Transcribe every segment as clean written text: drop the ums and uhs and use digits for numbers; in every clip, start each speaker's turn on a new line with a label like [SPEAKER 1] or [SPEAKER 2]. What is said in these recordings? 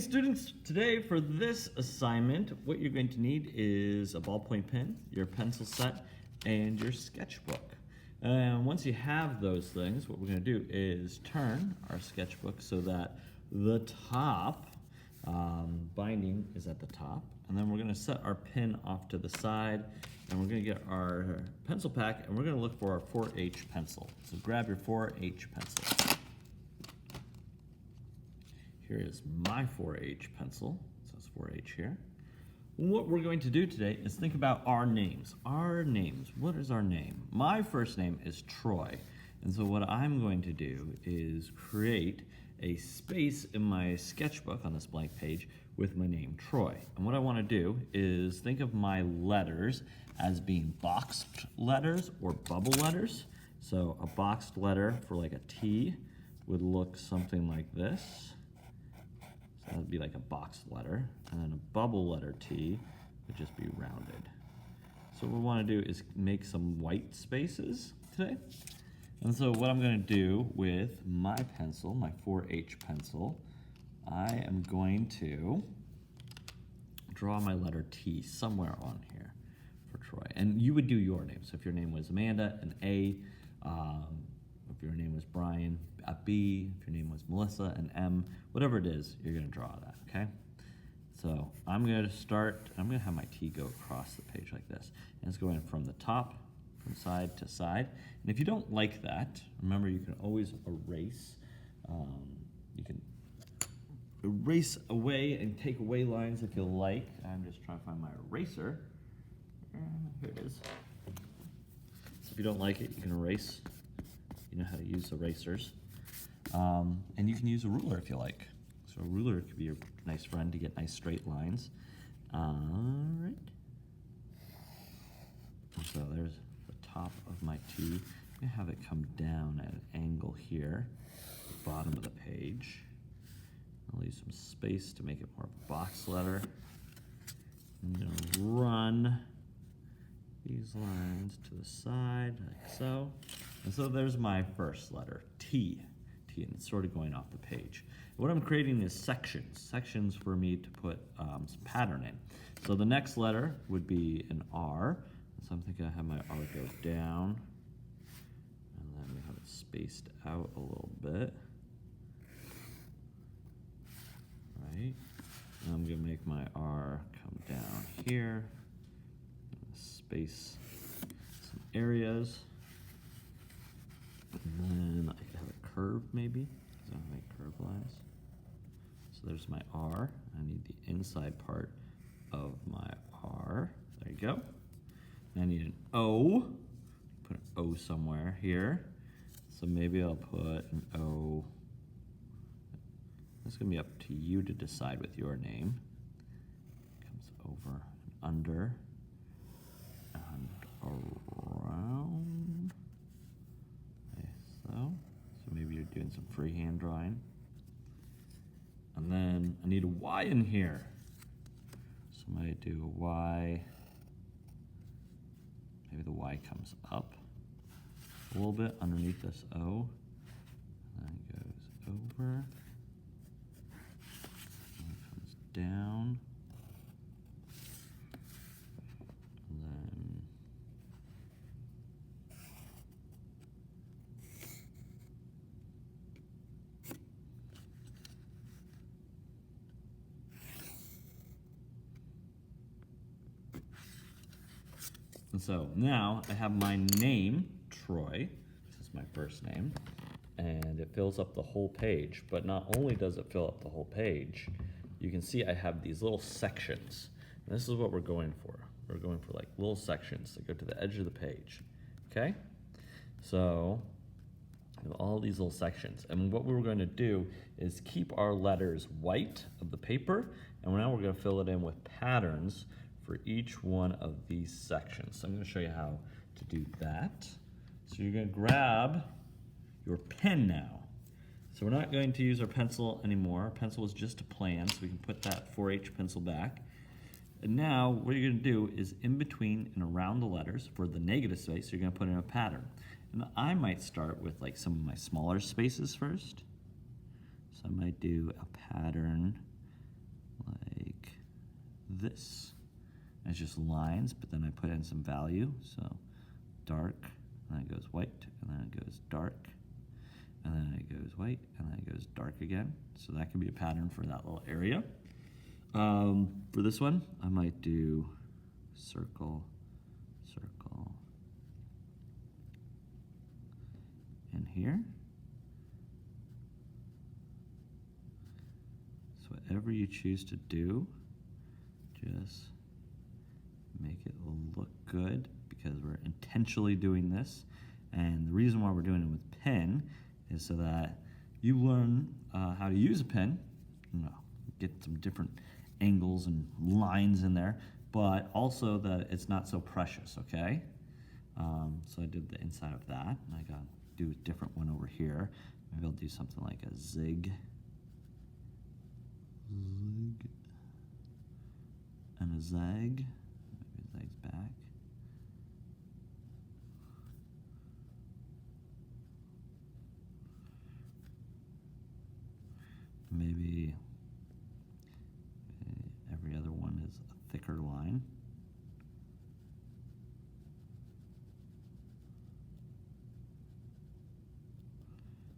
[SPEAKER 1] Students, today for this assignment, what you're going to need is a ballpoint pen, your pencil set, and your sketchbook. And once you have those things, what we're going to do is turn our sketchbook so that the top binding is at the top, and then we're going to set our pen off to the side, and we're going to get our pencil pack, and we're going to look for our 4H pencil. So grab your 4H pencil. Here is my 4H pencil, so it's 4H here. What we're going to do today is think about our names. Our names, what is our name? My first name is Troy, and so what I'm going to do is create a space in my sketchbook on this blank page with my name, Troy. And what I want to do is think of my letters as being boxed letters or bubble letters. So a boxed letter for like a T would look something like this. That would be like a boxed letter, and then a bubble letter T would just be rounded. So what we want to do is make some white spaces today. And so what I'm going to do with my pencil, my 4H pencil, I am going to draw my letter T somewhere on here for Troy. And you would do your name. So if your name was Amanda, an A. If your name was Brian, a B. If your name was Melissa, an M. Whatever it is, you're going to draw that, okay? So I'm going to start, I'm going to have my T go across the page like this. And it's going from the top, from side to side. And if you don't like that, remember you can always erase. You can erase away and take away lines if you like. I'm just trying to find my eraser. Here it is. So if you don't like it, you can erase. You know how to use erasers. And you can use a ruler if you like. So a ruler could be your nice friend to get nice straight lines. All right. So there's the top of my T. I'm gonna have it come down at an angle here, the bottom of the page. I'll leave some space to make it more of a box letter. I'm gonna run these lines to the side like so. And so there's my first letter, T. T, and it's sort of going off the page. What I'm creating is sections for me to put some pattern in. So the next letter would be an R. So I'm thinking I have my R go down, and then we have it spaced out a little bit. Right? And I'm gonna make my R come down here, space some areas. And then I could have a curve maybe, because I don't make curved lines. So there's my R. I need the inside part of my R. There you go. And I need an O. Put an O somewhere here. So maybe I'll put an O. It's gonna be up to you to decide with your name. Comes over and under and around. So maybe you're doing some freehand drawing. And then I need a Y in here. So I might do a Y. Maybe the Y comes up a little bit underneath this O. And then it goes over. And it comes down. And so now I have my name, Troy. This is my first name. And it fills up the whole page. But not only does it fill up the whole page, you can see I have these little sections. And this is what we're going for. We're going for like little sections that go to the edge of the page. Okay? So I have all these little sections. And what we're going to do is keep our letters white of the paper. And now we're going to fill it in with patterns for each one of these sections. So I'm going to show you how to do that. So you're going to grab your pen now. So we're not going to use our pencil anymore. Our pencil is just a plan, so we can put that 4H pencil back. And now what you're going to do is in between and around the letters for the negative space, you're going to put in a pattern. And I might start with like some of my smaller spaces first. So I might do a pattern this. And it's just lines, but then I put in some value. So dark, and then it goes white, and then it goes dark, and then it goes white, and then it goes dark again. So that could be a pattern for that little area. For this one, I might do circle, circle, and here. So whatever you choose to do, just make it look good because we're intentionally doing this. And the reason why we're doing it with pen is so that you learn how to use a pen, get some different angles and lines in there, but also that it's not so precious, okay? So I did the inside of that, and I got to do a different one over here. Maybe I'll do something like a zig, and a zag. Maybe zag's back. Maybe every other one is a thicker line.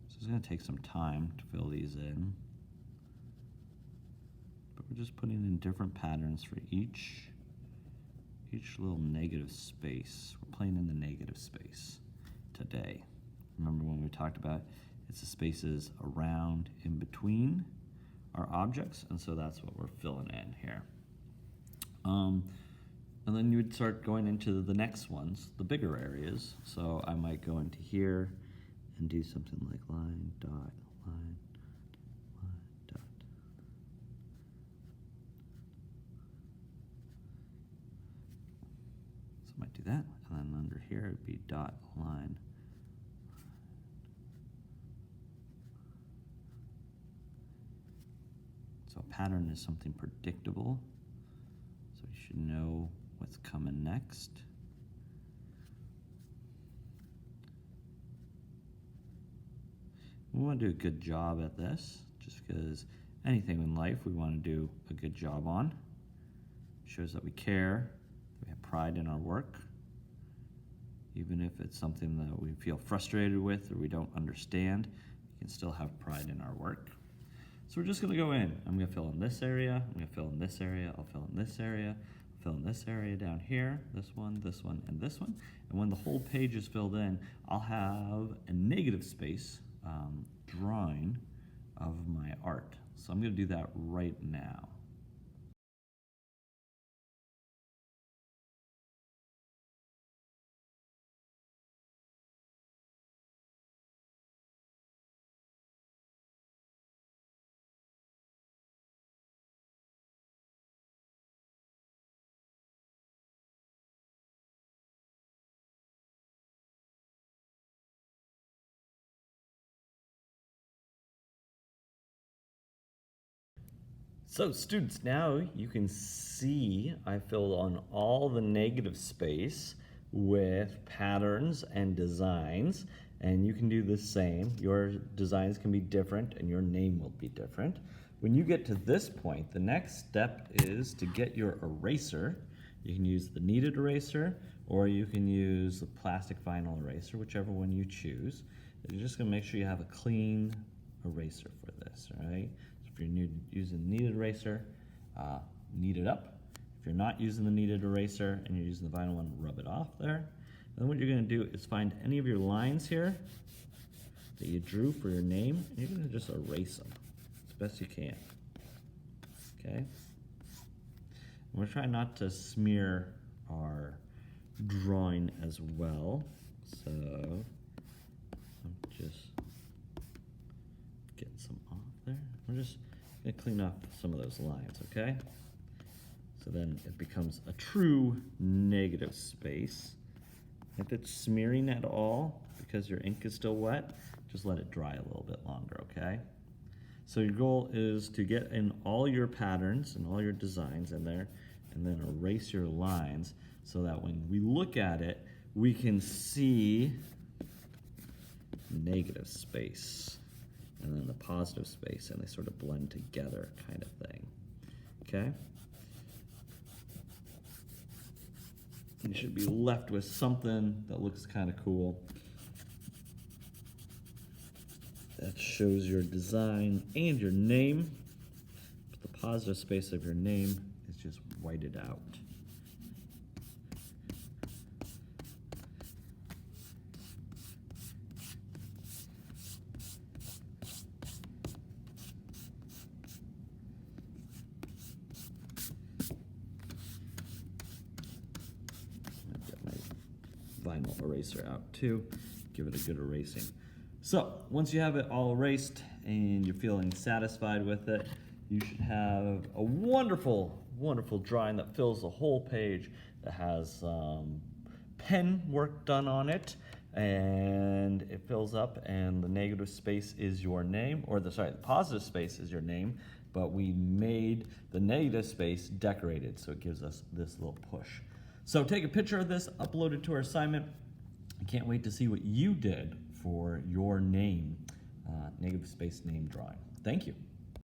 [SPEAKER 1] So it's going to take some time to fill these in. But we're just putting in different patterns for each little negative space. We're playing in the negative space today. Remember when we talked about it's the spaces around, in between our objects, and so that's what we're filling in here. And then you would start going into the next ones, the bigger areas. So I might go into here and do something like line, dot, line, dot. So I might do that, and then under here it'd be dot, line. So a pattern is something predictable, so you should know what's coming next. We want to do a good job at this, just because anything in life we want to do a good job on. It shows that we care, that we have pride in our work, even if it's something that we feel frustrated with or we don't understand, we can still have pride in our work. So we're just going to go in. I'm going to fill in this area, I'm going to fill in this area, I'll fill in this area, I'll fill in this area down here, this one, and this one. And when the whole page is filled in, I'll have a negative space drawing of my art. So I'm going to do that right now. So students, now you can see I filled on all the negative space with patterns and designs, and you can do the same. Your designs can be different and your name will be different. When you get to this point, the next step is to get your eraser. You can use the kneaded eraser or you can use the plastic vinyl eraser, whichever one you choose. You're just gonna make sure you have a clean eraser for this, all right? If you're using the kneaded eraser, knead it up. If you're not using the kneaded eraser and you're using the vinyl one, rub it off there. Then what you're going to do is find any of your lines here that you drew for your name, and you're going to just erase them as best you can. Okay? And we're trying not to smear our drawing as well, so I'm just getting some off there. We're just going to clean up some of those lines, okay? So then it becomes a true negative space. If it's smearing at all because your ink is still wet, just let it dry a little bit longer, okay? So your goal is to get in all your patterns and all your designs in there and then erase your lines so that when we look at it, we can see negative space and then the positive space, and they sort of blend together kind of thing, okay? You should be left with something that looks kind of cool. That shows your design and your name. But the positive space of your name is just whited out. I've got my vinyl eraser out too. Give it a good erasing. So once you have it all erased and you're feeling satisfied with it, you should have a wonderful, wonderful drawing that fills the whole page, that has pen work done on it, and it fills up, and the negative space is your name, or the positive space is your name, but we made the negative space decorated, so it gives us this little push. So take a picture of this, upload it to our assignment. I can't wait to see what you did for your name, negative space name drawing. Thank you.